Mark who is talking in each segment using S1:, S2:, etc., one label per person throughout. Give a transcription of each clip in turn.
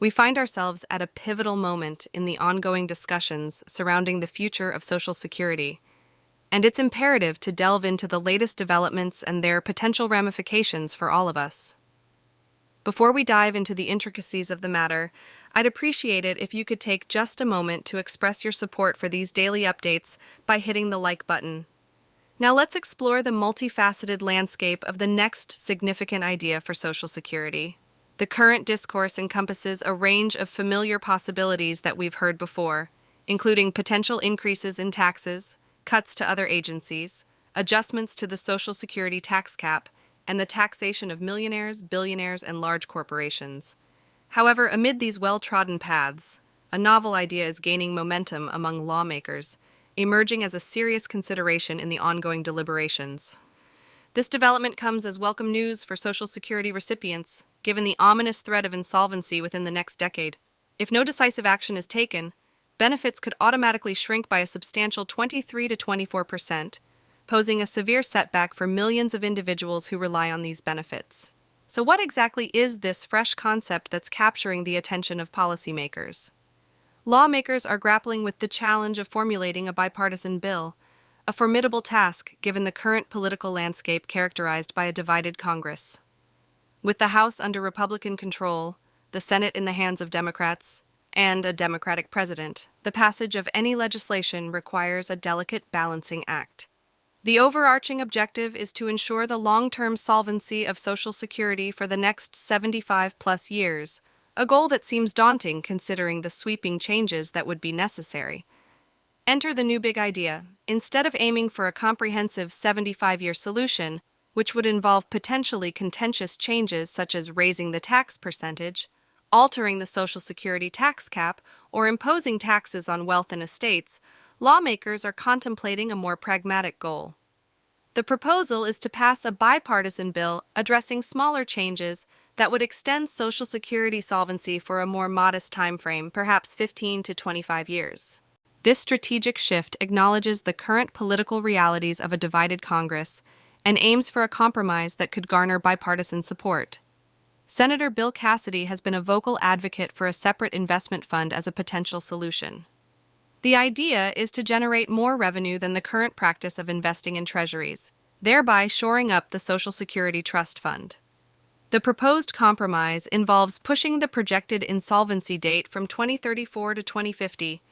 S1: We find ourselves at a pivotal moment in the ongoing discussions surrounding the future of Social Security, and it's imperative to delve into the latest developments and their potential ramifications for all of us. Before we dive into the intricacies of the matter, I'd appreciate it if you could take just a moment to express your support for these daily updates by hitting the like button. Now let's explore the multifaceted landscape of the next significant idea for Social Security. The current discourse encompasses a range of familiar possibilities that we've heard before, including potential increases in taxes, cuts to other agencies, adjustments to the Social Security tax cap, and the taxation of millionaires, billionaires, and large corporations. However, amid these well-trodden paths, a novel idea is gaining momentum among lawmakers, emerging as a serious consideration in the ongoing deliberations. This development comes as welcome news for Social Security recipients, given the ominous threat of insolvency within the next decade. If no decisive action is taken, benefits could automatically shrink by a substantial 23 to 24%, posing a severe setback for millions of individuals who rely on these benefits. So what exactly is this fresh concept that's capturing the attention of policymakers? Lawmakers are grappling with the challenge of formulating a bipartisan bill, a formidable task given the current political landscape characterized by a divided Congress. With the House under Republican control, the Senate in the hands of Democrats, and a Democratic president, the passage of any legislation requires a delicate balancing act. The overarching objective is to ensure the long-term solvency of Social Security for the next 75-plus years, a goal that seems daunting considering the sweeping changes that would be necessary. Enter the new big idea. Instead of aiming for a comprehensive 75-year solution, which would involve potentially contentious changes such as raising the tax percentage, altering the Social Security tax cap, or imposing taxes on wealth and estates, lawmakers are contemplating a more pragmatic goal. The proposal is to pass a bipartisan bill addressing smaller changes that would extend Social Security solvency for a more modest time frame, perhaps 15 to 25 years. This strategic shift acknowledges the current political realities of a divided Congress and aims for a compromise that could garner bipartisan support. Senator Bill Cassidy has been a vocal advocate for a separate investment fund as a potential solution. The idea is to generate more revenue than the current practice of investing in treasuries, thereby shoring up the Social Security Trust Fund. The proposed compromise involves pushing the projected insolvency date from 2034 to 2050,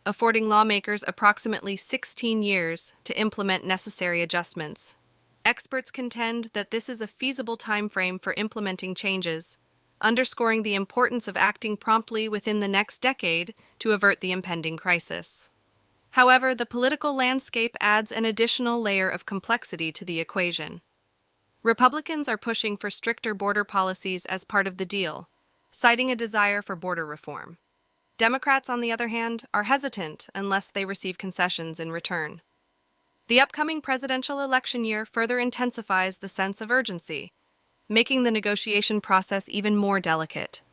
S1: affording lawmakers approximately 16 years to implement necessary adjustments. Experts contend that this is a feasible timeframe for implementing changes, underscoring the importance of acting promptly within the next decade to avert the impending crisis. However, the political landscape adds an additional layer of complexity to the equation. Republicans are pushing for stricter border policies as part of the deal, citing a desire for border reform. Democrats, on the other hand, are hesitant unless they receive concessions in return. The upcoming presidential election year further intensifies the sense of urgency, making the negotiation process even more delicate.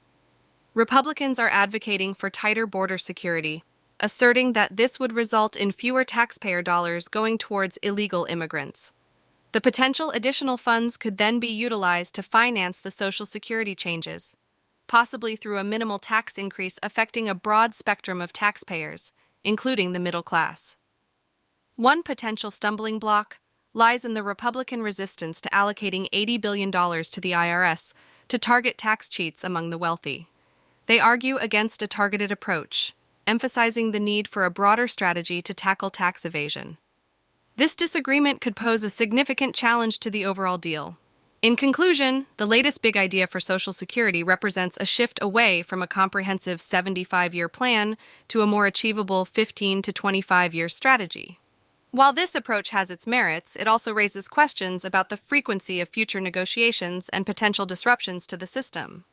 S1: Republicans are advocating for tighter border security, asserting that this would result in fewer taxpayer dollars going towards illegal immigrants. The potential additional funds could then be utilized to finance the Social Security changes, possibly through a minimal tax increase affecting a broad spectrum of taxpayers, including the middle class. One potential stumbling block lies in the Republican resistance to allocating $80 billion to the IRS to target tax cheats among the wealthy. They argue against a targeted approach, emphasizing the need for a broader strategy to tackle tax evasion. This disagreement could pose a significant challenge to the overall deal. In conclusion, the latest big idea for Social Security represents a shift away from a comprehensive 75-year plan to a more achievable 15 to 25-year strategy. While this approach has its merits, it also raises questions about the frequency of future negotiations and potential disruptions to the system.